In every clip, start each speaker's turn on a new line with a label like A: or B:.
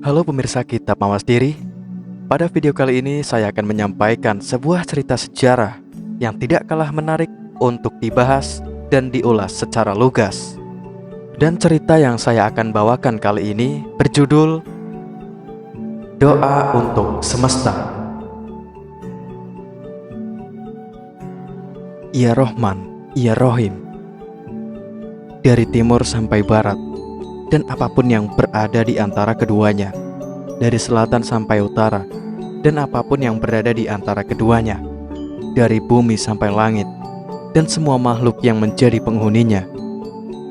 A: Halo pemirsa Kitab Mawas Diri. Pada video kali ini saya akan menyampaikan sebuah cerita sejarah yang tidak kalah menarik untuk dibahas dan diulas secara lugas. Dan cerita yang saya akan bawakan kali ini berjudul Doa untuk Semesta. Ya Rohman, Ya Rohim, dari timur sampai barat, dan apapun yang berada di antara keduanya, dari selatan sampai utara, dan apapun yang berada di antara keduanya, dari bumi sampai langit, dan semua makhluk yang menjadi penghuninya,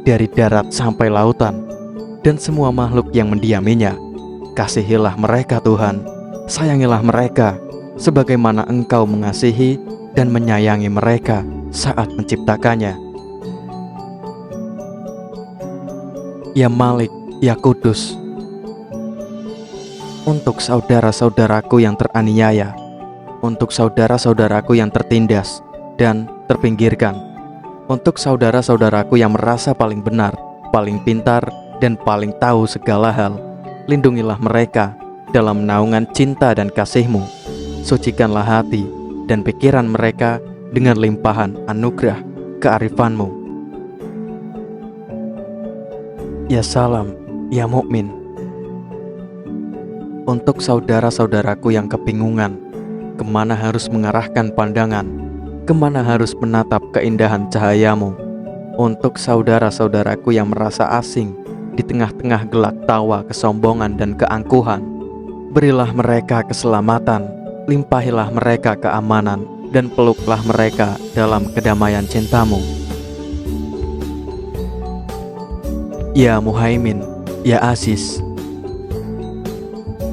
A: dari darat sampai lautan, dan semua makhluk yang mendiaminya. Kasihilah mereka Tuhan, sayangilah mereka, sebagaimana Engkau mengasihi dan menyayangi mereka saat menciptakannya. Ya Malik, Ya Kudus, untuk saudara-saudaraku yang teraniaya, untuk saudara-saudaraku yang tertindas dan terpinggirkan, untuk saudara-saudaraku yang merasa paling benar, paling pintar, dan paling tahu segala hal, lindungilah mereka dalam naungan cinta dan kasih-Mu. Sucikanlah hati dan pikiran mereka dengan limpahan anugerah kearifan-Mu. Ya Salam, Ya Mukmin, untuk saudara-saudaraku yang kebingungan, kemana harus mengarahkan pandangan, kemana harus menatap keindahan cahaya-Mu, untuk saudara-saudaraku yang merasa asing di tengah-tengah gelak tawa kesombongan dan keangkuhan, berilah mereka keselamatan, limpahilah mereka keamanan, dan peluklah mereka dalam kedamaian cinta-Mu. Ya Muhaimin, Ya Aziz,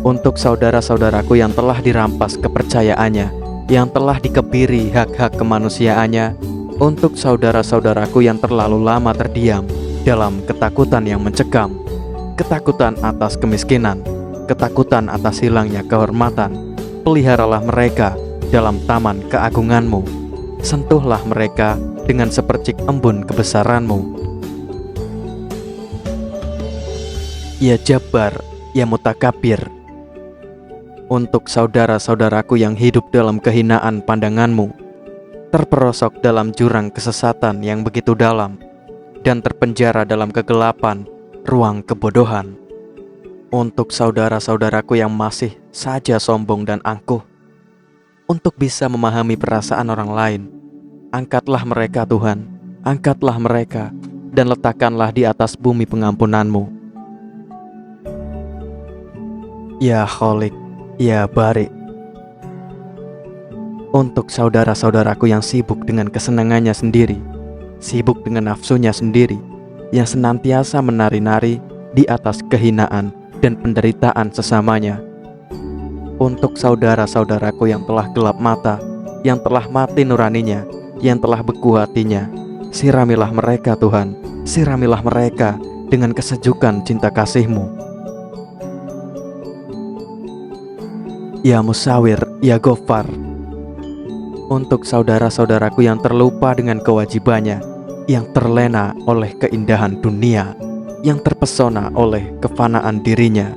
A: untuk saudara-saudaraku yang telah dirampas kepercayaannya, yang telah dikebiri hak-hak kemanusiaannya, untuk saudara-saudaraku yang terlalu lama terdiam dalam ketakutan yang mencekam, ketakutan atas kemiskinan, ketakutan atas hilangnya kehormatan, peliharalah mereka dalam taman keagungan-Mu. Sentuhlah mereka dengan sepercik embun kebesaran-Mu. Ya Jabbar, Ya Mutakabir, untuk saudara-saudaraku yang hidup dalam kehinaan pandangan-Mu, terperosok dalam jurang kesesatan yang begitu dalam, dan terpenjara dalam kegelapan ruang kebodohan, untuk saudara-saudaraku yang masih saja sombong dan angkuh, untuk bisa memahami perasaan orang lain, angkatlah mereka Tuhan, angkatlah mereka, dan letakkanlah di atas bumi pengampunan-Mu. Ya Kholik, Ya Bari, untuk saudara-saudaraku yang sibuk dengan kesenangannya sendiri, sibuk dengan nafsunya sendiri, yang senantiasa menari-nari di atas kehinaan dan penderitaan sesamanya, untuk saudara-saudaraku yang telah gelap mata, yang telah mati nuraninya, yang telah beku hatinya, siramilah mereka Tuhan, siramilah mereka dengan kesejukan cinta kasih-Mu. Ya Musawir, Ya Ghaffar, untuk saudara-saudaraku yang terlupa dengan kewajibannya, yang terlena oleh keindahan dunia, yang terpesona oleh kefanaan dirinya,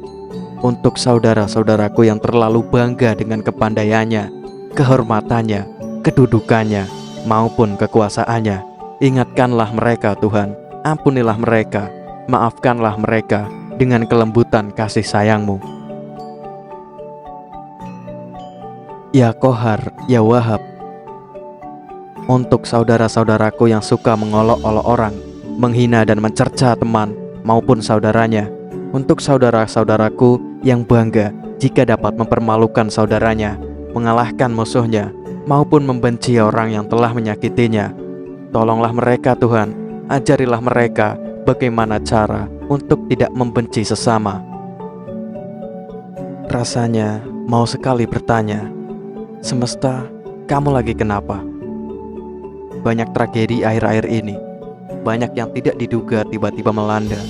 A: untuk saudara-saudaraku yang terlalu bangga dengan kepandaiannya, kehormatannya, kedudukannya, maupun kekuasaannya, ingatkanlah mereka Tuhan, ampunilah mereka, maafkanlah mereka dengan kelembutan kasih sayang-Mu. Ya Kohar, Ya Wahab, untuk saudara-saudaraku yang suka mengolok-olok orang, menghina dan mencerca teman maupun saudaranya, untuk saudara-saudaraku yang bangga jika dapat mempermalukan saudaranya, mengalahkan musuhnya, maupun membenci orang yang telah menyakitinya, tolonglah mereka Tuhan, ajarilah mereka bagaimana cara untuk tidak membenci sesama. Rasanya mau sekali bertanya, semesta, kamu lagi kenapa? Banyak tragedi akhir-akhir ini, banyak yang tidak diduga tiba-tiba melanda,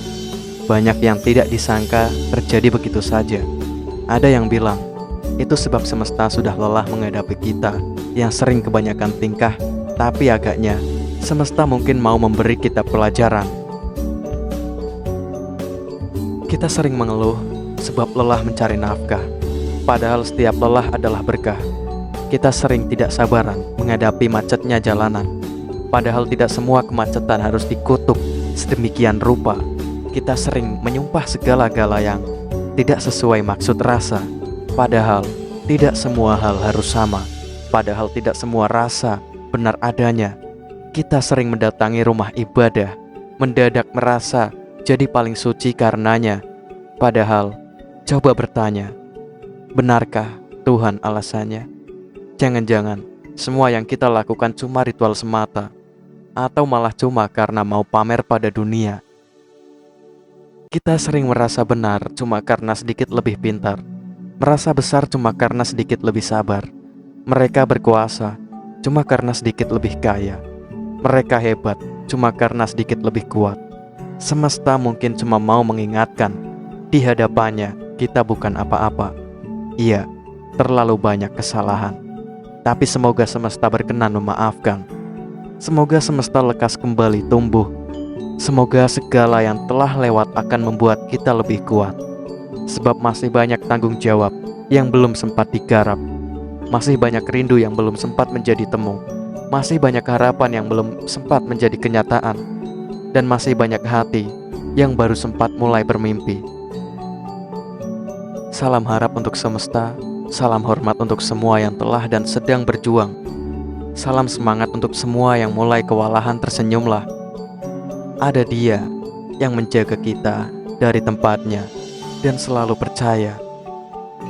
A: banyak yang tidak disangka terjadi begitu saja. Ada yang bilang, itu sebab semesta sudah lelah menghadapi kita yang sering kebanyakan tingkah, tapi agaknya semesta mungkin mau memberi kita pelajaran. Kita sering mengeluh sebab lelah mencari nafkah. Padahal setiap lelah adalah berkah. Kita sering tidak sabaran menghadapi macetnya jalanan. Padahal tidak semua kemacetan harus dikutuk sedemikian rupa. Kita sering menyumpah segala-gala yang tidak sesuai maksud rasa. Padahal tidak semua hal harus sama. Padahal tidak semua rasa benar adanya. Kita sering mendatangi rumah ibadah, mendadak merasa jadi paling suci karenanya. Padahal coba bertanya, benarkah Tuhan alasannya? Jangan-jangan semua yang kita lakukan cuma ritual semata, atau malah cuma karena mau pamer pada dunia. Kita sering merasa benar cuma karena sedikit lebih pintar, merasa besar cuma karena sedikit lebih sabar. Mereka berkuasa cuma karena sedikit lebih kaya. Mereka hebat cuma karena sedikit lebih kuat. Semesta mungkin cuma mau mengingatkan, di hadapannya kita bukan apa-apa. Iya, terlalu banyak kesalahan. Tapi semoga semesta berkenan memaafkan. Semoga semesta lekas kembali tumbuh. Semoga segala yang telah lewat akan membuat kita lebih kuat. Sebab masih banyak tanggung jawab yang belum sempat digarap. Masih banyak rindu yang belum sempat menjadi temu. Masih banyak harapan yang belum sempat menjadi kenyataan. Dan masih banyak hati yang baru sempat mulai bermimpi. Salam harap untuk semesta. Salam hormat untuk semua yang telah dan sedang berjuang. Salam semangat untuk semua yang mulai kewalahan, tersenyumlah. Ada Dia yang menjaga kita dari tempatnya dan selalu percaya.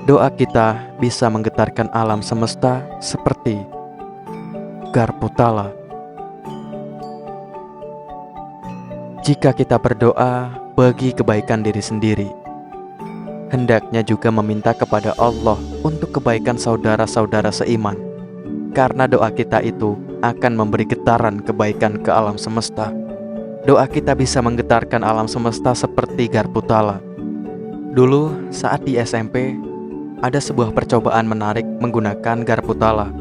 A: Doa kita bisa menggetarkan alam semesta seperti Garputala. Jika kita berdoa bagi kebaikan diri sendiri, hendaknya juga meminta kepada Allah untuk kebaikan saudara-saudara seiman. Karena doa kita itu akan memberi getaran kebaikan ke alam semesta. Doa kita bisa menggetarkan alam semesta seperti Garputala. Dulu saat di SMP, ada sebuah percobaan menarik menggunakan Garputala.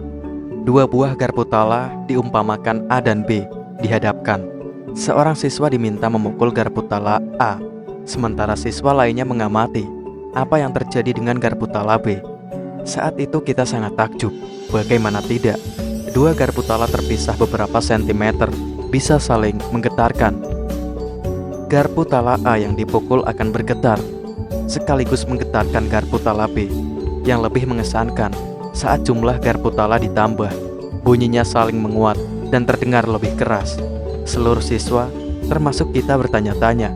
A: 2 buah Garputala diumpamakan A dan B dihadapkan. Seorang siswa diminta memukul Garputala A, sementara siswa lainnya mengamati apa yang terjadi dengan Garputala B. Saat itu kita sangat takjub. Bagaimana tidak? 2 Garputala terpisah beberapa sentimeter, bisa saling menggetarkan. Garputala A yang dipukul akan bergetar, sekaligus menggetarkan Garputala B. Yang lebih mengesankan, saat jumlah Garputala ditambah, bunyinya saling menguat dan terdengar lebih keras. Seluruh siswa, termasuk kita, bertanya-tanya,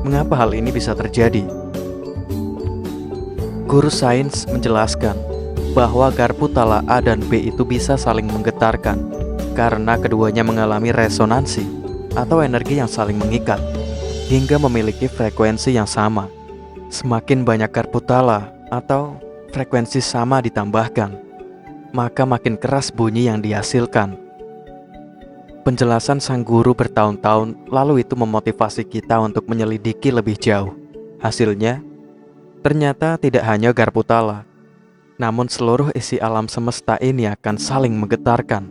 A: mengapa hal ini bisa terjadi? Guru sains menjelaskan bahwa Garputala A dan B itu bisa saling menggetarkan karena keduanya mengalami resonansi atau energi yang saling mengikat hingga memiliki frekuensi yang sama. Semakin banyak Garputala atau frekuensi sama ditambahkan, maka makin keras bunyi yang dihasilkan. Penjelasan sang guru bertahun-tahun lalu itu memotivasi kita untuk menyelidiki lebih jauh. Hasilnya, ternyata tidak hanya Garputala, namun seluruh isi alam semesta ini akan saling menggetarkan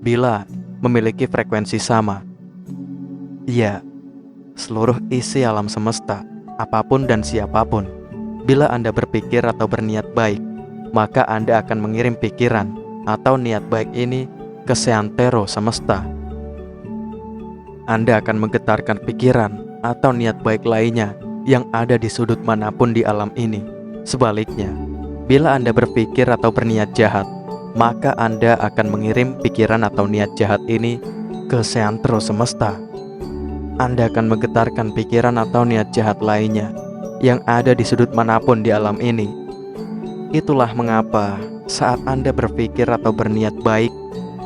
A: bila memiliki frekuensi sama. Ya, seluruh isi alam semesta, apapun dan siapapun. Bila Anda berpikir atau berniat baik, maka Anda akan mengirim pikiran atau niat baik ini ke seantero semesta. Anda akan menggetarkan pikiran atau niat baik lainnya yang ada di sudut manapun di alam ini. Sebaliknya, bila Anda berpikir atau berniat jahat, maka Anda akan mengirim pikiran atau niat jahat ini ke seantero semesta. Anda akan menggetarkan pikiran atau niat jahat lainnya yang ada di sudut manapun di alam ini. Itulah mengapa saat Anda berpikir atau berniat baik,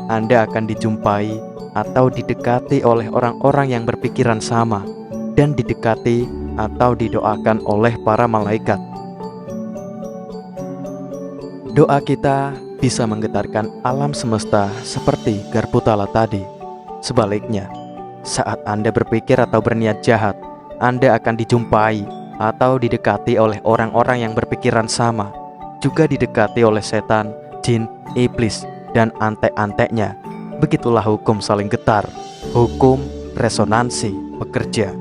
A: Anda akan dijumpai atau didekati oleh orang-orang yang berpikiran sama dan didekati atau didoakan oleh para malaikat. Doa kita bisa menggetarkan alam semesta seperti Garputala tadi. Sebaliknya, saat Anda berpikir atau berniat jahat, Anda akan dijumpai atau didekati oleh orang-orang yang berpikiran sama, juga didekati oleh setan, jin, iblis, dan antek-anteknya. Begitulah hukum saling getar, hukum resonansi bekerja.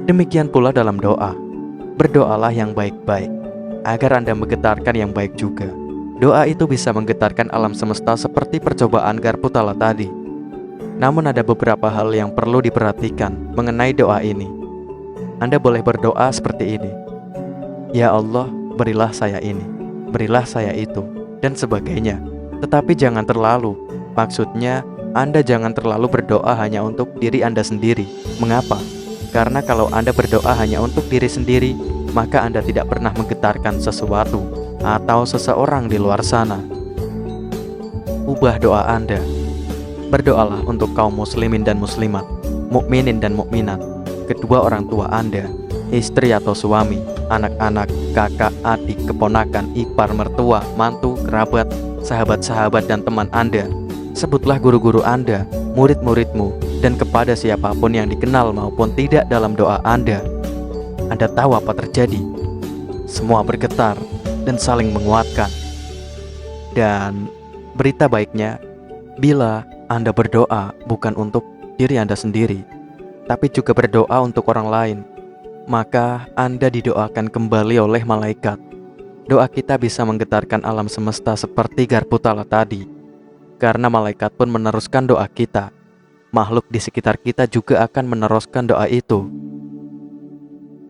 A: Demikian pula dalam doa. berdoalah yang baik-baik, agar Anda menggetarkan yang baik juga. Doa itu bisa menggetarkan alam semesta seperti percobaan Garputala tadi. Namun ada beberapa hal yang perlu diperhatikan mengenai doa ini. Anda boleh berdoa seperti ini. Ya Allah, berilah saya ini, berilah saya itu, dan sebagainya. Tetapi jangan terlalu. Maksudnya, Anda jangan terlalu berdoa hanya untuk diri Anda sendiri. Mengapa? Karena kalau Anda berdoa hanya untuk diri sendiri, maka Anda tidak pernah menggetarkan sesuatu atau seseorang di luar sana. Ubah doa Anda. Berdoalah untuk kaum muslimin dan muslimat, mukminin dan mukminat, kedua orang tua Anda, istri atau suami, anak-anak, kakak, adik, keponakan, ipar, mertua, mantu, kerabat, sahabat-sahabat dan teman Anda. Sebutlah guru-guru Anda, murid-muridmu, dan kepada siapapun yang dikenal maupun tidak dalam doa Anda. Anda tahu apa terjadi? Semua bergetar dan saling menguatkan. Dan berita baiknya, bila Anda berdoa bukan untuk diri Anda sendiri, tapi juga berdoa untuk orang lain, maka Anda didoakan kembali oleh malaikat. Doa kita bisa menggetarkan alam semesta seperti Garputala tadi, karena malaikat pun meneruskan doa kita. Makhluk di sekitar kita juga akan meneruskan doa itu.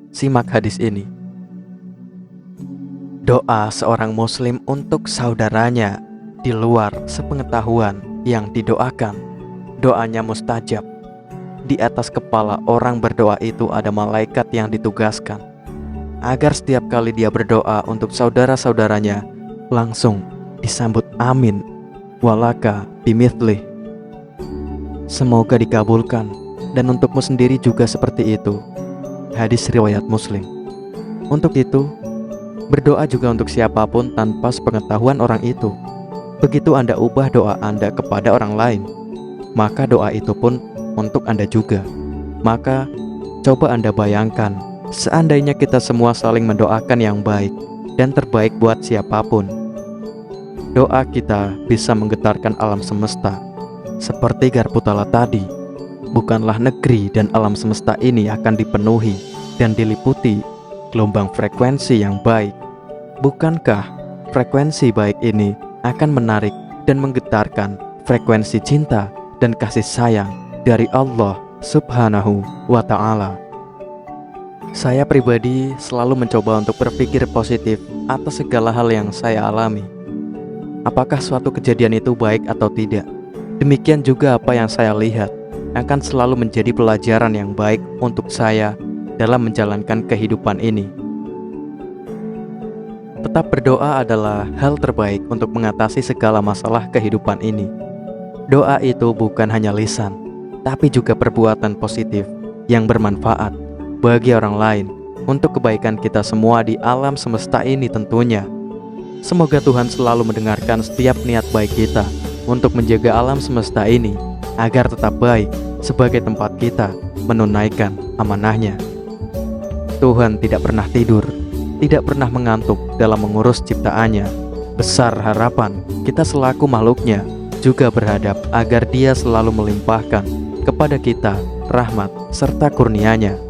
A: Simak hadis ini. Doa seorang muslim untuk saudaranya di luar sepengetahuan yang didoakan, doanya mustajab. Di atas kepala orang berdoa itu ada malaikat yang ditugaskan agar setiap kali dia berdoa untuk saudara-saudaranya langsung disambut amin walaka bimithlih. Semoga dikabulkan, dan untukmu sendiri juga seperti itu. Hadis riwayat Muslim. Untuk itu, berdoa juga untuk siapapun tanpa sepengetahuan orang itu. Begitu Anda ubah doa Anda kepada orang lain, maka doa itu pun untuk Anda juga. Maka coba Anda bayangkan, seandainya kita semua saling mendoakan yang baik dan terbaik buat siapapun, doa kita bisa menggetarkan alam semesta. Seperti Garputala tadi, bukanlah negeri dan alam semesta ini akan dipenuhi dan diliputi gelombang frekuensi yang baik. Bukankah frekuensi baik ini akan menarik dan menggetarkan frekuensi cinta dan kasih sayang dari Allah Subhanahu wa Ta'ala? Saya pribadi selalu mencoba untuk berpikir positif atas segala hal yang saya alami. Apakah suatu kejadian itu baik atau tidak? Demikian juga apa yang saya lihat akan selalu menjadi pelajaran yang baik untuk saya dalam menjalankan kehidupan ini. Tetap berdoa adalah hal terbaik untuk mengatasi segala masalah kehidupan ini. Doa itu bukan hanya lisan, tapi juga perbuatan positif yang bermanfaat bagi orang lain untuk kebaikan kita semua di alam semesta ini tentunya. Semoga Tuhan selalu mendengarkan setiap niat baik kita untuk menjaga alam semesta ini agar tetap baik sebagai tempat kita menunaikan amanahnya. Tuhan tidak pernah tidur, tidak pernah mengantuk dalam mengurus ciptaannya. Besar harapan kita selaku makhluknya juga berhadap agar Dia selalu melimpahkan kepada kita rahmat serta kurnia-Nya,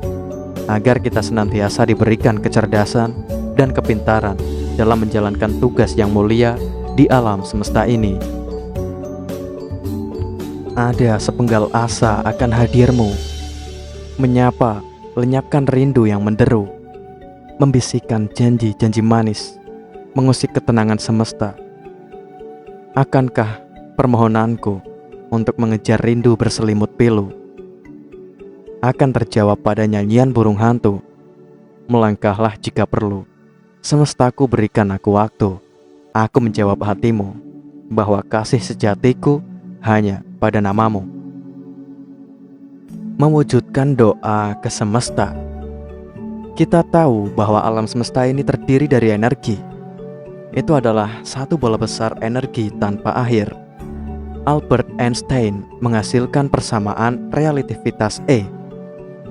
A: agar kita senantiasa diberikan kecerdasan dan kepintaran dalam menjalankan tugas yang mulia di alam semesta ini. Ada sepenggal asa akan hadirmu, menyapa, lenyapkan rindu yang menderu, membisikkan janji-janji manis, mengusik ketenangan semesta. Akankah permohonanku untuk mengejar rindu berselimut pilu akan terjawab pada nyanyian burung hantu? Melangkahlah jika perlu, semestaku berikan aku waktu. Aku menjawab hatimu bahwa kasih sejatiku hanya pada namamu. Mewujudkan doa ke semesta. Kita tahu bahwa alam semesta ini terdiri dari energi. Itu adalah satu bola besar energi tanpa akhir. Albert Einstein menghasilkan persamaan relativitas E.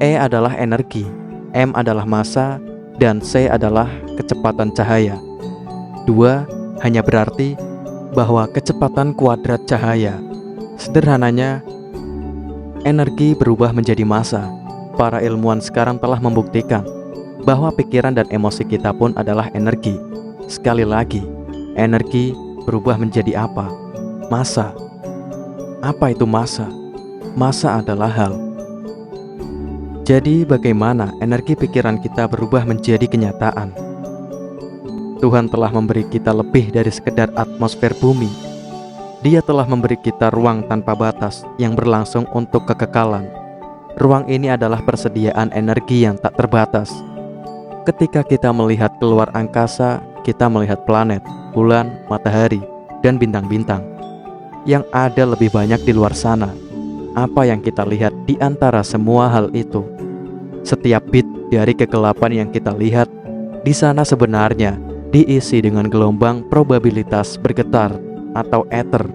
A: E adalah energi, M adalah massa, dan C adalah kecepatan cahaya. Dua hanya berarti bahwa kecepatan kuadrat cahaya. Sederhananya, energi berubah menjadi massa. Para ilmuwan sekarang telah membuktikan bahwa pikiran dan emosi kita pun adalah energi. Sekali lagi, energi berubah menjadi apa? Massa. Apa itu massa? Massa adalah hal. Jadi bagaimana energi pikiran kita berubah menjadi kenyataan? Tuhan telah memberi kita lebih dari sekedar atmosfer bumi. Dia telah memberi kita ruang tanpa batas yang berlangsung untuk kekekalan. Ruang ini adalah persediaan energi yang tak terbatas. Ketika kita melihat keluar angkasa, kita melihat planet, bulan, matahari, dan bintang-bintang. Yang ada lebih banyak di luar sana. Apa yang kita lihat di antara semua hal itu? Setiap bit dari kegelapan yang kita lihat di sana sebenarnya diisi dengan gelombang probabilitas bergetar atau ether.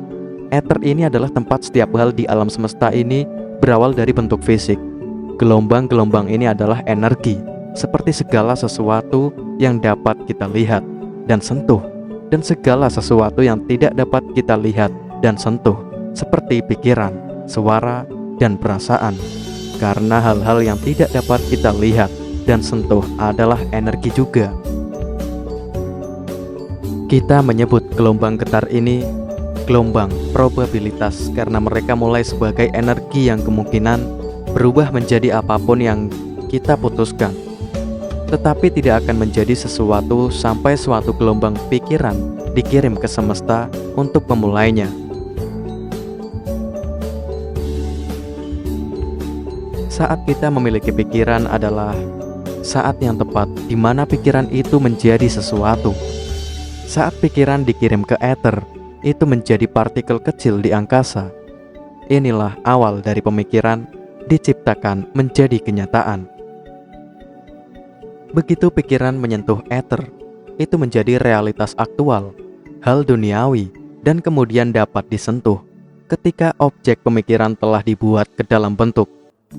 A: Ether ini adalah tempat setiap hal di alam semesta ini berawal dari bentuk fisik. Gelombang-gelombang ini adalah energi, seperti segala sesuatu yang dapat kita lihat dan sentuh, dan segala sesuatu yang tidak dapat kita lihat dan sentuh, seperti pikiran, suara, dan perasaan. Karena hal-hal yang tidak dapat kita lihat dan sentuh adalah energi juga. Kita menyebut gelombang getar ini gelombang probabilitas karena mereka mulai sebagai energi yang kemungkinan berubah menjadi apapun yang kita putuskan. Tetapi tidak akan menjadi sesuatu sampai suatu gelombang pikiran dikirim ke semesta untuk memulainya. Saat kita memiliki pikiran adalah saat yang tepat di mana pikiran itu menjadi sesuatu. Saat pikiran dikirim ke ether, itu menjadi partikel kecil di angkasa. Inilah awal dari pemikiran diciptakan menjadi kenyataan. Begitu pikiran menyentuh ether, itu menjadi realitas aktual, hal duniawi, dan kemudian dapat disentuh. Ketika objek pemikiran telah dibuat ke dalam bentuk,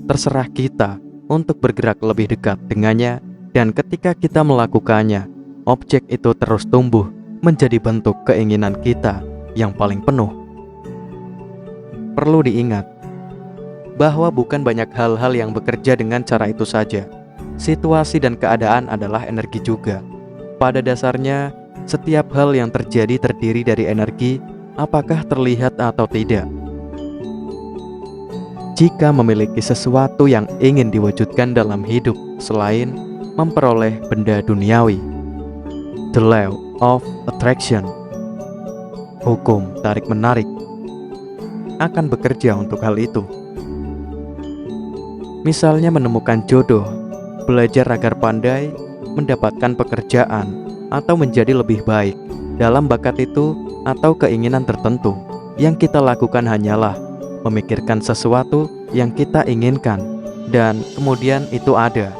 A: terserah kita untuk bergerak lebih dekat dengannya, dan ketika kita melakukannya, objek itu terus tumbuh menjadi bentuk keinginan kita yang paling penuh. Perlu diingat bahwa bukan banyak hal-hal yang bekerja dengan cara itu saja. Situasi dan keadaan adalah energi juga. Pada dasarnya, setiap hal yang terjadi terdiri dari energi, apakah terlihat atau tidak. Jika memiliki sesuatu yang ingin diwujudkan dalam hidup selain memperoleh benda duniawi, the law of attraction, hukum tarik-menarik, akan bekerja untuk hal itu. Misalnya menemukan jodoh, belajar agar pandai, mendapatkan pekerjaan, atau menjadi lebih baik dalam bakat itu atau keinginan tertentu. Yang kita lakukan hanyalah memikirkan sesuatu yang kita inginkan, dan kemudian itu ada.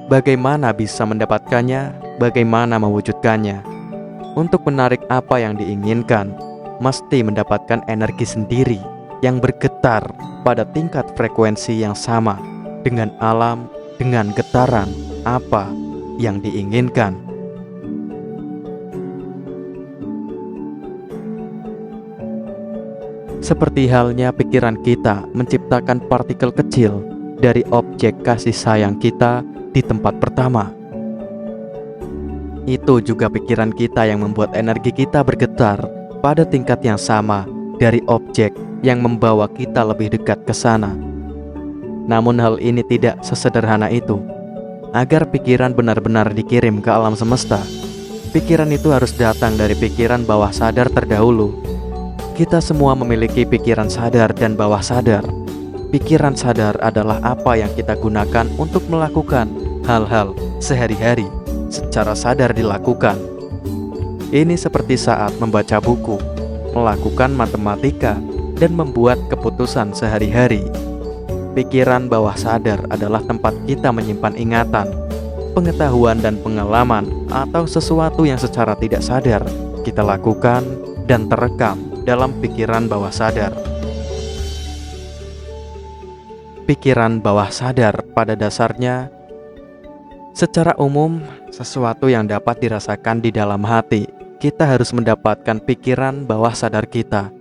A: Bagaimana bisa mendapatkannya? Bagaimana mewujudkannya? Untuk menarik apa yang diinginkan, mesti mendapatkan energi sendiri yang bergetar pada tingkat frekuensi yang sama dengan alam, dengan getaran apa yang diinginkan. Seperti halnya pikiran kita menciptakan partikel kecil dari objek kasih sayang kita di tempat pertama. Itu juga pikiran kita yang membuat energi kita bergetar pada tingkat yang sama dari objek yang membawa kita lebih dekat ke sana. Namun hal ini tidak sesederhana itu. Agar pikiran benar-benar dikirim ke alam semesta, pikiran itu harus datang dari pikiran bawah sadar terdahulu. Kita semua memiliki pikiran sadar dan bawah sadar. Pikiran sadar adalah apa yang kita gunakan untuk melakukan hal-hal sehari-hari secara sadar dilakukan. Ini seperti saat membaca buku, melakukan matematika, dan membuat keputusan sehari-hari. Pikiran bawah sadar adalah tempat kita menyimpan ingatan, pengetahuan dan pengalaman atau sesuatu yang secara tidak sadar kita lakukan dan terekam dalam pikiran bawah sadar. Pikiran bawah sadar pada dasarnya secara umum sesuatu yang dapat dirasakan di dalam hati. Kita harus mendapatkan pikiran bawah sadar kita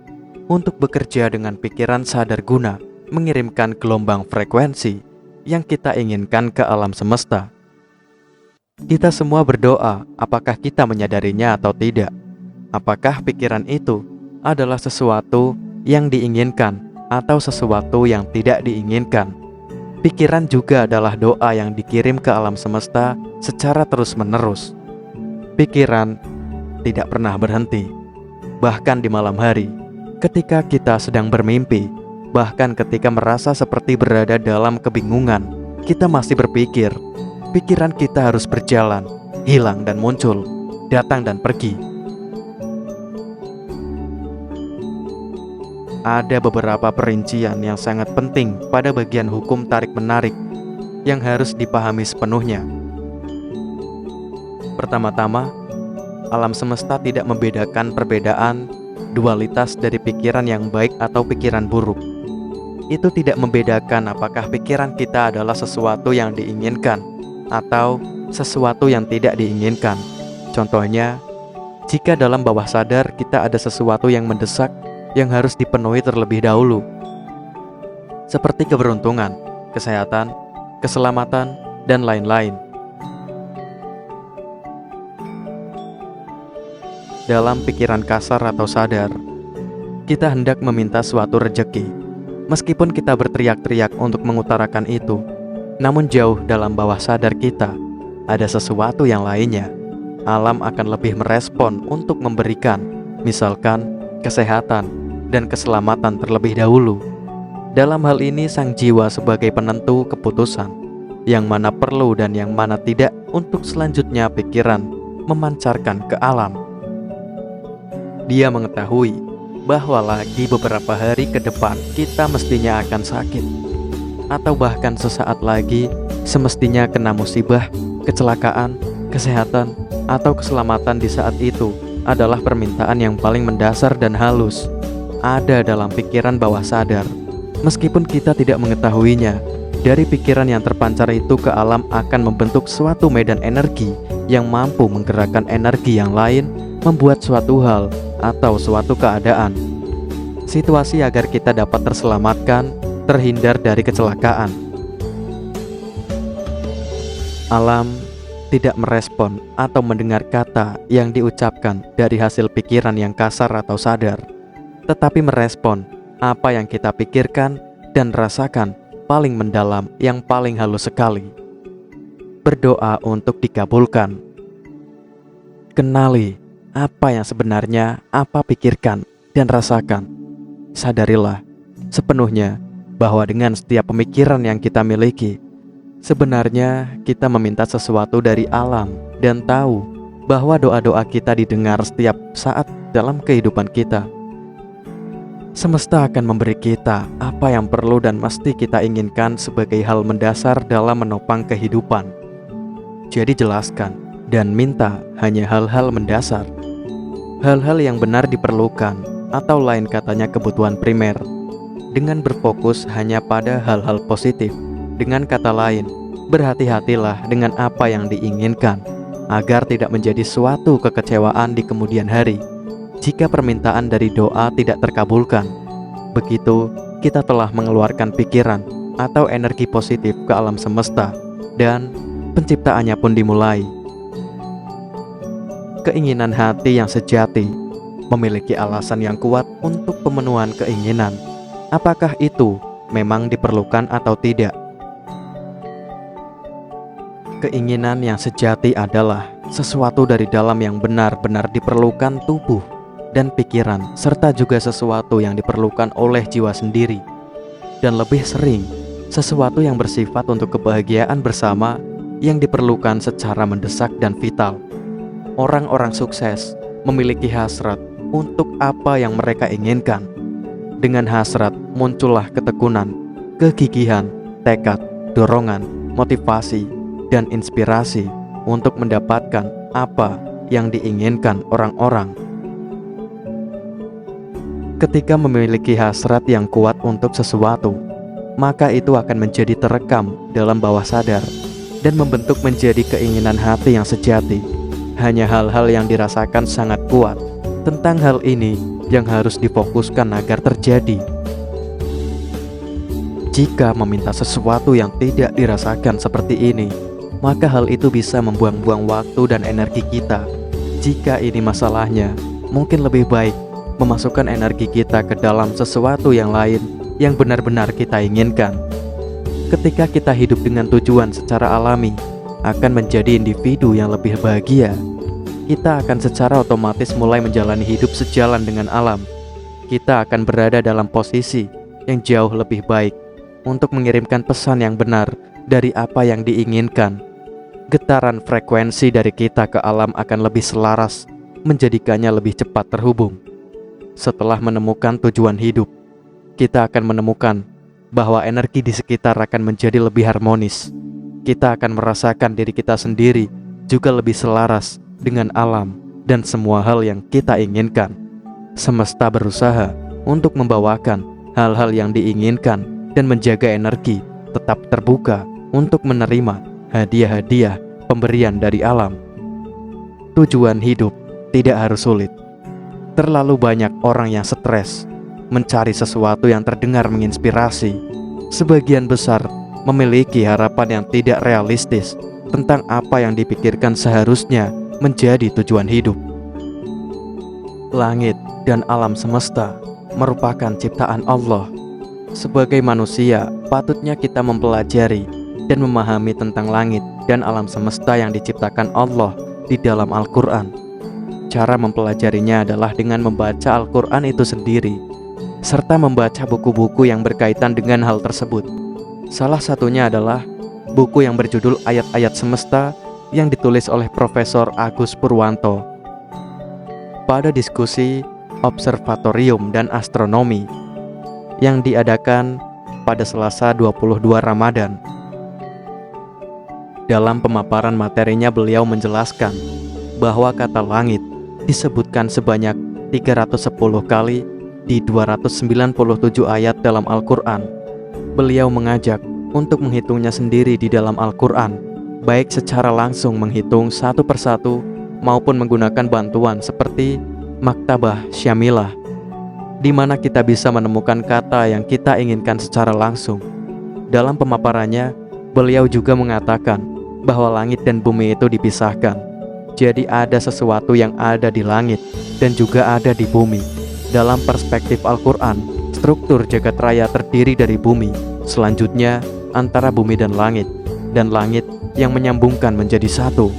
A: untuk bekerja dengan pikiran sadar guna mengirimkan gelombang frekuensi yang kita inginkan ke alam semesta. Kita semua berdoa, apakah kita menyadarinya atau tidak? Apakah pikiran itu adalah sesuatu yang diinginkan atau sesuatu yang tidak diinginkan? Pikiran juga adalah doa yang dikirim ke alam semesta secara terus-menerus. Pikiran tidak pernah berhenti, bahkan di malam hari, ketika kita sedang bermimpi, bahkan ketika merasa seperti berada dalam kebingungan, kita masih berpikir. Pikiran kita harus berjalan, hilang dan muncul, datang dan pergi. Ada beberapa perincian yang sangat penting pada bagian hukum tarik-menarik yang harus dipahami sepenuhnya. Pertama-tama, alam semesta tidak membedakan perbedaan dualitas dari pikiran yang baik atau pikiran buruk. Itu tidak membedakan apakah pikiran kita adalah sesuatu yang diinginkan atau sesuatu yang tidak diinginkan. Contohnya, jika dalam bawah sadar kita ada sesuatu yang mendesak yang harus dipenuhi terlebih dahulu, seperti keberuntungan, kesehatan, keselamatan, dan lain-lain. Dalam pikiran kasar atau sadar, kita hendak meminta suatu rejeki. Meskipun kita berteriak-teriak untuk mengutarakan itu, namun jauh dalam bawah sadar kita ada sesuatu yang lainnya. Alam akan lebih merespon untuk memberikan, misalkan, kesehatan dan keselamatan terlebih dahulu. Dalam hal ini sang jiwa sebagai penentu keputusan, yang mana perlu dan yang mana tidak untuk selanjutnya pikiran memancarkan ke alam. Dia mengetahui bahwa lagi beberapa hari ke depan kita mestinya akan sakit, atau bahkan sesaat lagi semestinya kena musibah, kecelakaan, kesehatan, atau keselamatan. Di saat itu adalah permintaan yang paling mendasar dan halus, ada dalam pikiran bawah sadar. Meskipun kita tidak mengetahuinya, dari pikiran yang terpancar itu ke alam akan membentuk suatu medan energi yang mampu menggerakkan energi yang lain, membuat suatu hal atau suatu keadaan, situasi agar kita dapat terselamatkan, terhindar dari kecelakaan. Alam tidak merespon atau mendengar kata yang diucapkan dari hasil pikiran yang kasar atau sadar, tetapi merespon apa yang kita pikirkan dan rasakan paling mendalam yang paling halus sekali. Berdoa untuk dikabulkan. Kenali apa yang sebenarnya apa pikirkan dan rasakan. Sadarilah sepenuhnya bahwa dengan setiap pemikiran yang kita miliki, sebenarnya kita meminta sesuatu dari alam dan tahu bahwa doa-doa kita didengar setiap saat dalam kehidupan kita. Semesta akan memberi kita apa yang perlu dan mesti kita inginkan sebagai hal mendasar dalam menopang kehidupan. Jadi jelaskan dan minta hanya hal-hal mendasar, hal-hal yang benar diperlukan, atau lain katanya kebutuhan primer, dengan berfokus hanya pada hal-hal positif. Dengan kata lain, berhati-hatilah dengan apa yang diinginkan, agar tidak menjadi suatu kekecewaan di kemudian hari jika permintaan dari doa tidak terkabulkan. Begitu kita telah mengeluarkan pikiran atau energi positif ke alam semesta, dan penciptaannya pun dimulai. Keinginan hati yang sejati memiliki alasan yang kuat untuk pemenuhan keinginan. Apakah itu memang diperlukan atau tidak? Keinginan yang sejati adalah sesuatu dari dalam yang benar-benar diperlukan tubuh dan pikiran, serta juga sesuatu yang diperlukan oleh jiwa sendiri, dan lebih sering sesuatu yang bersifat untuk kebahagiaan bersama yang diperlukan secara mendesak dan vital. Orang-orang sukses memiliki hasrat untuk apa yang mereka inginkan. Dengan hasrat muncullah ketekunan, kegigihan, tekad, dorongan, motivasi, dan inspirasi untuk mendapatkan apa yang diinginkan orang-orang. Ketika memiliki hasrat yang kuat untuk sesuatu, maka itu akan menjadi terekam dalam bawah sadar dan membentuk menjadi keinginan hati yang sejati. Hanya hal-hal yang dirasakan sangat kuat tentang hal ini yang harus difokuskan agar terjadi. Jika meminta sesuatu yang tidak dirasakan seperti ini, maka hal itu bisa membuang-buang waktu dan energi kita. Jika ini masalahnya, mungkin lebih baik memasukkan energi kita ke dalam sesuatu yang lain yang benar-benar kita inginkan. Ketika kita hidup dengan tujuan secara alami, akan menjadi individu yang lebih bahagia. Kita akan secara otomatis mulai menjalani hidup sejalan dengan alam. Kita akan berada dalam posisi yang jauh lebih baik untuk mengirimkan pesan yang benar dari apa yang diinginkan. Getaran frekuensi dari kita ke alam akan lebih selaras, menjadikannya lebih cepat terhubung. Setelah menemukan tujuan hidup, kita akan menemukan bahwa energi di sekitar akan menjadi lebih harmonis. Kita akan merasakan diri kita sendiri juga lebih selaras dengan alam dan semua hal yang kita inginkan. Semesta berusaha untuk membawakan hal-hal yang diinginkan dan menjaga energi tetap terbuka untuk menerima hadiah-hadiah pemberian dari alam. Tujuan hidup tidak harus sulit. Terlalu banyak orang yang stres mencari sesuatu yang terdengar menginspirasi. Sebagian besar memiliki harapan yang tidak realistis tentang apa yang dipikirkan seharusnya menjadi tujuan hidup. Langit dan alam semesta merupakan ciptaan Allah. Sebagai manusia, patutnya kita mempelajari dan memahami tentang langit dan alam semesta yang diciptakan Allah di dalam Al-Quran. Cara mempelajarinya adalah dengan membaca Al-Quran itu sendiri, serta membaca buku-buku yang berkaitan dengan hal tersebut. Salah satunya adalah buku yang berjudul Ayat-Ayat Semesta yang ditulis oleh Profesor Agus Purwanto. Pada diskusi Observatorium dan Astronomi yang diadakan pada Selasa 22 Ramadan. Dalam pemaparan materinya beliau menjelaskan bahwa kata langit disebutkan sebanyak 310 kali di 297 ayat dalam Al-Quran. Beliau mengajak untuk menghitungnya sendiri di dalam Al-Quran, baik secara langsung menghitung satu persatu maupun menggunakan bantuan seperti Maktabah Syamilah, di mana kita bisa menemukan kata yang kita inginkan secara langsung. Dalam pemaparannya, beliau juga mengatakan bahwa langit dan bumi itu dipisahkan. Jadi ada sesuatu yang ada di langit dan juga ada di bumi. Dalam perspektif Al-Quran, struktur jagat raya terdiri dari bumi, selanjutnya antara bumi dan langit yang menyambungkan menjadi satu.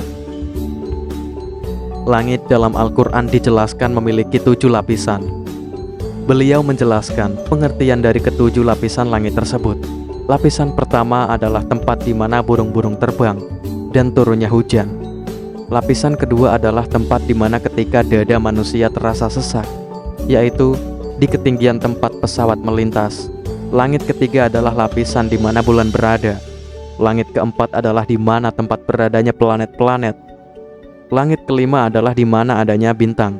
A: Langit dalam Al-Quran dijelaskan memiliki 7 lapisan. Beliau menjelaskan pengertian dari ketujuh lapisan langit tersebut. Lapisan pertama adalah tempat di mana burung-burung terbang dan turunnya hujan. Lapisan kedua adalah tempat di mana ketika dada manusia terasa sesak, yaitu di ketinggian tempat pesawat melintas. Langit ketiga adalah lapisan di mana bulan berada. Langit keempat adalah di mana tempat beradanya planet-planet. Langit kelima adalah di mana adanya bintang.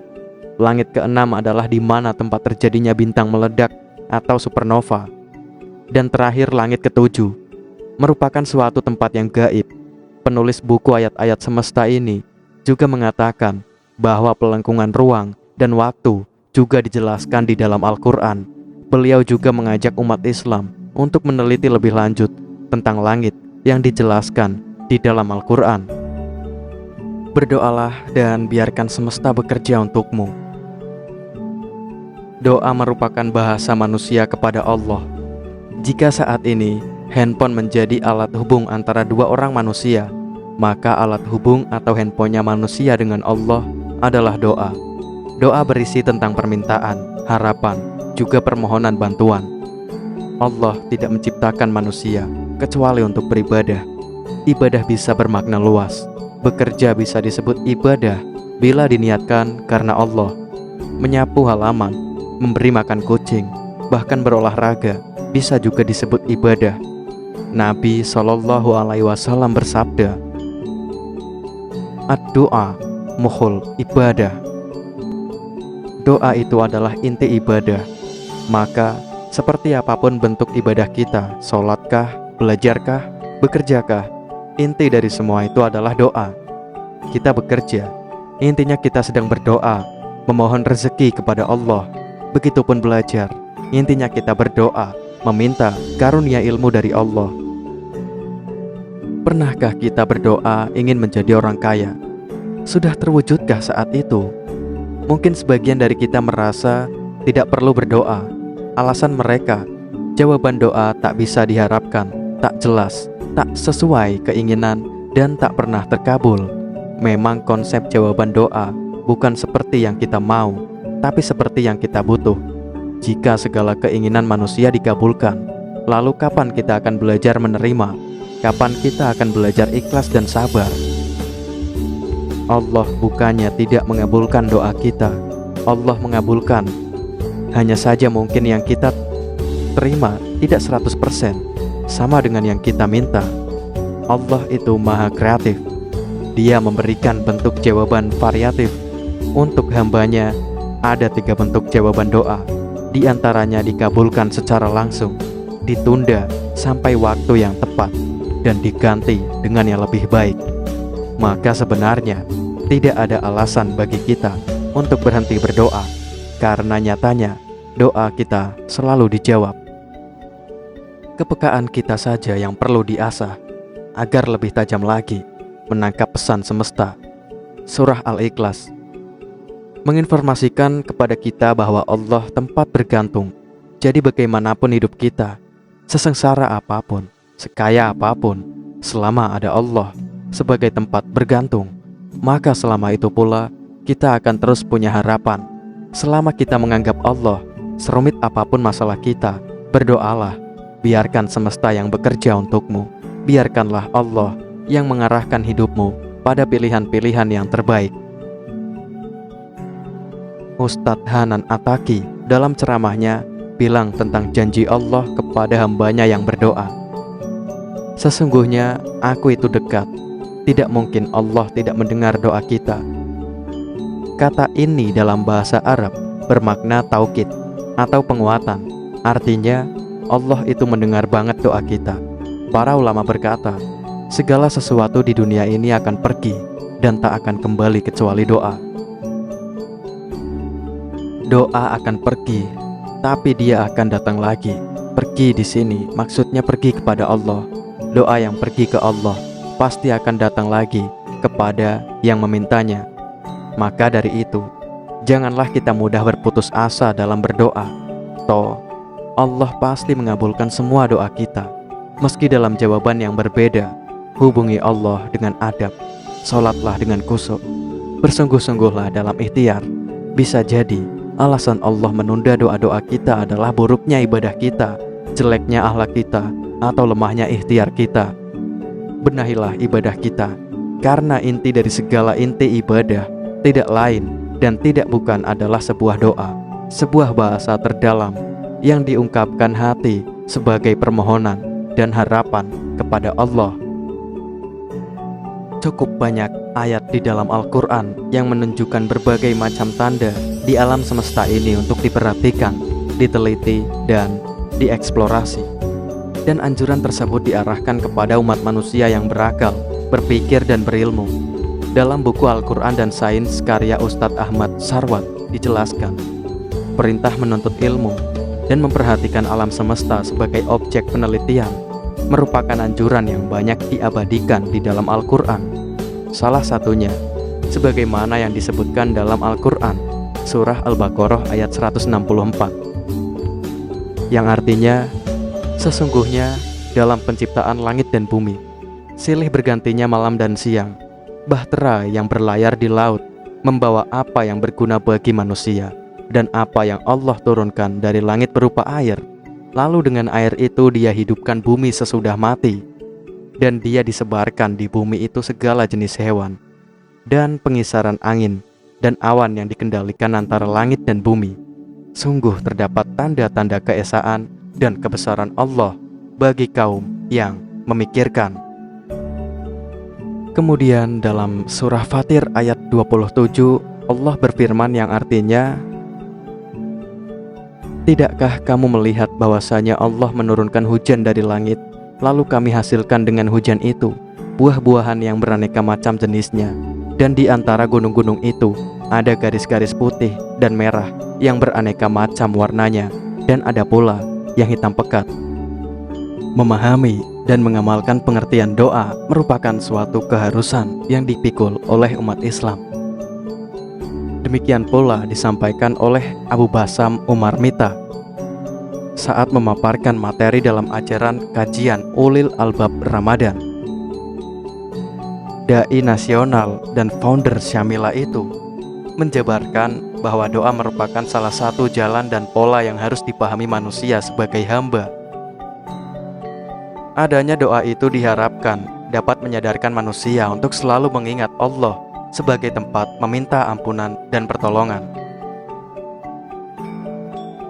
A: Langit keenam adalah di mana tempat terjadinya bintang meledak atau supernova. Dan terakhir langit ketujuh merupakan suatu tempat yang gaib. Penulis buku Ayat-Ayat Semesta ini juga mengatakan bahwa pelengkungan ruang dan waktu juga dijelaskan di dalam Al-Quran. Beliau juga mengajak umat Islam untuk meneliti lebih lanjut tentang langit yang dijelaskan di dalam Al-Quran. Berdoalah dan biarkan semesta bekerja untukmu. Doa merupakan bahasa manusia kepada Allah. Jika saat ini handphone menjadi alat hubung antara dua orang manusia, maka alat hubung atau handphonenya manusia dengan Allah adalah doa. Doa berisi tentang permintaan, harapan, juga permohonan bantuan. Allah tidak menciptakan manusia kecuali untuk beribadah. Ibadah bisa bermakna luas. Bekerja bisa disebut ibadah bila diniatkan karena Allah. Menyapu halaman, memberi makan kucing, bahkan berolahraga bisa juga disebut ibadah. Nabi SAW bersabda, "Ad-doa mukhul ibadah." Doa itu adalah inti ibadah. Maka seperti apapun bentuk ibadah kita, sholatkah, belajarkah, bekerjakah, inti dari semua itu adalah doa. Kita bekerja, intinya kita sedang berdoa, memohon rezeki kepada Allah. Begitupun belajar, intinya kita berdoa, meminta karunia ilmu dari Allah. Pernahkah kita berdoa ingin menjadi orang kaya? Sudah terwujudkah saat itu? Mungkin sebagian dari kita merasa tidak perlu berdoa. Alasan mereka, jawaban doa tak bisa diharapkan, tak jelas, tak sesuai keinginan, dan tak pernah terkabul. Memang konsep jawaban doa bukan seperti yang kita mau, tapi seperti yang kita butuh. Jika segala keinginan manusia dikabulkan, lalu kapan kita akan belajar menerima? Kapan kita akan belajar ikhlas dan sabar? Allah bukannya tidak mengabulkan doa kita. Allah mengabulkan. Hanya saja mungkin yang kita terima tidak 100% sama dengan yang kita minta. Allah itu maha kreatif. Dia memberikan bentuk jawaban variatif. Untuk hambanya ada 3 bentuk jawaban doa. Di antaranya dikabulkan secara langsung, ditunda sampai waktu yang tepat, dan diganti dengan yang lebih baik. Maka sebenarnya tidak ada alasan bagi kita untuk berhenti berdoa, karena nyatanya doa kita selalu dijawab. Kepekaan kita saja yang perlu diasah agar lebih tajam lagi menangkap pesan semesta. Surah Al-Ikhlas menginformasikan kepada kita bahwa Allah tempat bergantung. Jadi bagaimanapun hidup kita, sesengsara apapun, sekaya apapun, selama ada Allah sebagai tempat bergantung, maka selama itu pula kita akan terus punya harapan. Selama kita menganggap Allah, serumit apapun masalah kita, berdoalah. Biarkan semesta yang bekerja untukmu. Biarkanlah Allah yang mengarahkan hidupmu pada pilihan-pilihan yang terbaik. Ustadz Hanan Attaqi dalam ceramahnya bilang tentang janji Allah kepada hambanya yang berdoa. Sesungguhnya aku itu dekat. Tidak mungkin Allah tidak mendengar doa kita. Kata ini dalam bahasa Arab bermakna taukid atau penguatan. Artinya Allah itu mendengar banget doa kita. Para ulama berkata, segala sesuatu di dunia ini akan pergi dan tak akan kembali kecuali doa. Doa akan pergi, tapi dia akan datang lagi. Pergi di sini maksudnya pergi kepada Allah. Doa yang pergi ke Allah pasti akan datang lagi kepada yang memintanya. Maka dari itu, janganlah kita mudah berputus asa dalam berdoa. Toh, Allah pasti mengabulkan semua doa kita. Meski dalam jawaban yang berbeda, hubungi Allah dengan adab. Sholatlah dengan khusyuk. Bersungguh-sungguhlah dalam ikhtiar. Bisa jadi, alasan Allah menunda doa-doa kita adalah buruknya ibadah kita, jeleknya akhlak kita, atau lemahnya ikhtiar kita. Benahilah ibadah kita, karena inti dari segala inti ibadah tidak lain dan tidak bukan adalah sebuah doa, sebuah bahasa terdalam yang diungkapkan hati sebagai permohonan dan harapan kepada Allah. Cukup banyak ayat di dalam Al-Quran yang menunjukkan berbagai macam tanda di alam semesta ini untuk diperhatikan, diteliti, dan dieksplorasi. Dan anjuran tersebut diarahkan kepada umat manusia yang berakal, berpikir, dan berilmu. Dalam buku Al-Quran dan Sains karya Ustadz Ahmad Sarwat dijelaskan, perintah menuntut ilmu dan memperhatikan alam semesta sebagai objek penelitian merupakan anjuran yang banyak diabadikan di dalam Al-Quran. Salah satunya, sebagaimana yang disebutkan dalam Al-Quran, Surah Al-Baqarah ayat 164, yang artinya, sesungguhnya dalam penciptaan langit dan bumi, silih bergantinya malam dan siang, bahtera yang berlayar di laut membawa apa yang berguna bagi manusia, dan apa yang Allah turunkan dari langit berupa air. Lalu dengan air itu dia hidupkan bumi sesudah mati, dan dia disebarkan di bumi itu segala jenis hewan, dan pengisaran angin, dan awan yang dikendalikan antara langit dan bumi. Sungguh terdapat tanda-tanda keesaan dan kebesaran Allah bagi kaum yang memikirkan. Kemudian dalam surah Fatir ayat 27, Allah berfirman yang artinya, tidakkah kamu melihat bahwasanya Allah menurunkan hujan dari langit, lalu kami hasilkan dengan hujan itu buah-buahan yang beraneka macam jenisnya, dan di antara gunung-gunung itu ada garis-garis putih dan merah yang beraneka macam warnanya, dan ada pula yang hitam pekat. Memahami dan mengamalkan pengertian doa merupakan suatu keharusan yang dipikul oleh umat Islam. Demikian pula disampaikan oleh Abu Basam Umar Mita saat memaparkan materi dalam ajaran kajian Ulil Albab Ramadan. Dai nasional dan founder Syamila itu menjabarkan bahwa doa merupakan salah satu jalan dan pola yang harus dipahami manusia sebagai hamba. Adanya doa itu diharapkan dapat menyadarkan manusia untuk selalu mengingat Allah sebagai tempat meminta ampunan dan pertolongan.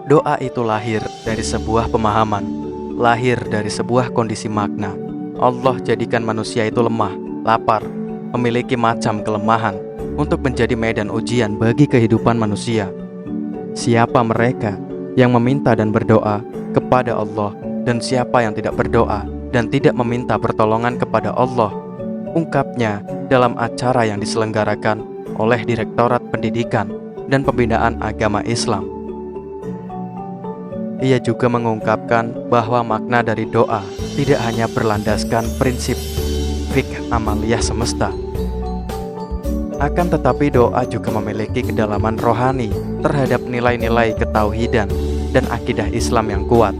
A: Doa itu lahir dari sebuah pemahaman, lahir dari sebuah kondisi makna. Allah jadikan manusia itu lemah, lapar, memiliki macam kelemahan untuk menjadi medan ujian bagi kehidupan manusia. Siapa mereka yang meminta dan berdoa kepada Allah, dan siapa yang tidak berdoa dan tidak meminta pertolongan kepada Allah? Ungkapnya dalam acara yang diselenggarakan oleh Direktorat Pendidikan dan Pembinaan Agama Islam. Ia juga mengungkapkan bahwa makna dari doa tidak hanya berlandaskan prinsip fikih amaliyah semesta. Akan tetapi doa juga memiliki kedalaman rohani terhadap nilai-nilai ketauhidan dan akidah Islam yang kuat.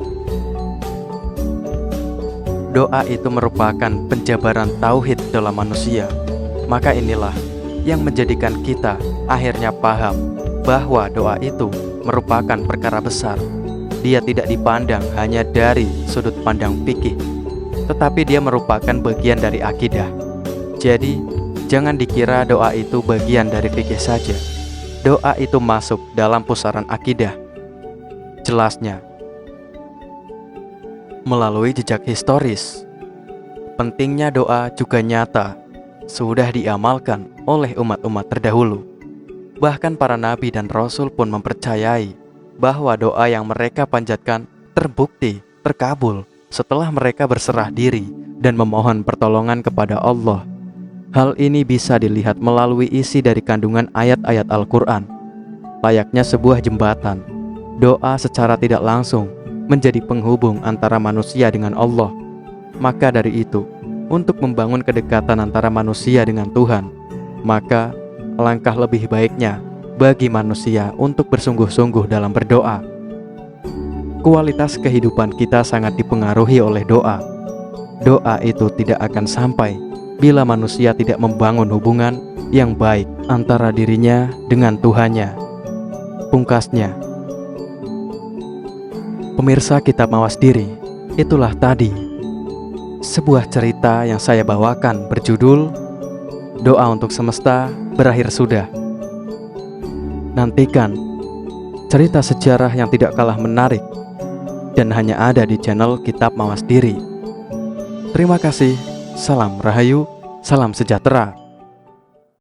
A: Doa itu merupakan penjabaran tauhid dalam manusia. Maka inilah yang menjadikan kita akhirnya paham bahwa doa itu merupakan perkara besar. Dia tidak dipandang hanya dari sudut pandang fikih, tetapi dia merupakan bagian dari akidah. Jadi, jangan dikira doa itu bagian dari fikih saja. Doa itu masuk dalam pusaran akidah. Jelasnya, melalui jejak historis, pentingnya doa juga nyata sudah diamalkan oleh umat-umat terdahulu. Bahkan para nabi dan rasul pun mempercayai bahwa doa yang mereka panjatkan terbukti terkabul setelah mereka berserah diri dan memohon pertolongan kepada Allah. Hal ini bisa dilihat melalui isi dari kandungan ayat-ayat Al-Quran. Layaknya sebuah jembatan, doa secara tidak langsung menjadi penghubung antara manusia dengan Allah. Maka dari itu, untuk membangun kedekatan antara manusia dengan Tuhan, maka alangkah lebih baiknya bagi manusia untuk bersungguh-sungguh dalam berdoa. Kualitas kehidupan kita sangat dipengaruhi oleh doa. Doa itu tidak akan sampai bila manusia tidak membangun hubungan yang baik antara dirinya dengan Tuhannya. Pungkasnya, pemirsa Kitab Mawas Diri, itulah tadi sebuah cerita yang saya bawakan berjudul Doa untuk Semesta Berakhir Sudah. Nantikan cerita sejarah yang tidak kalah menarik dan hanya ada di channel Kitab Mawas Diri. Terima kasih, salam rahayu, salam sejahtera.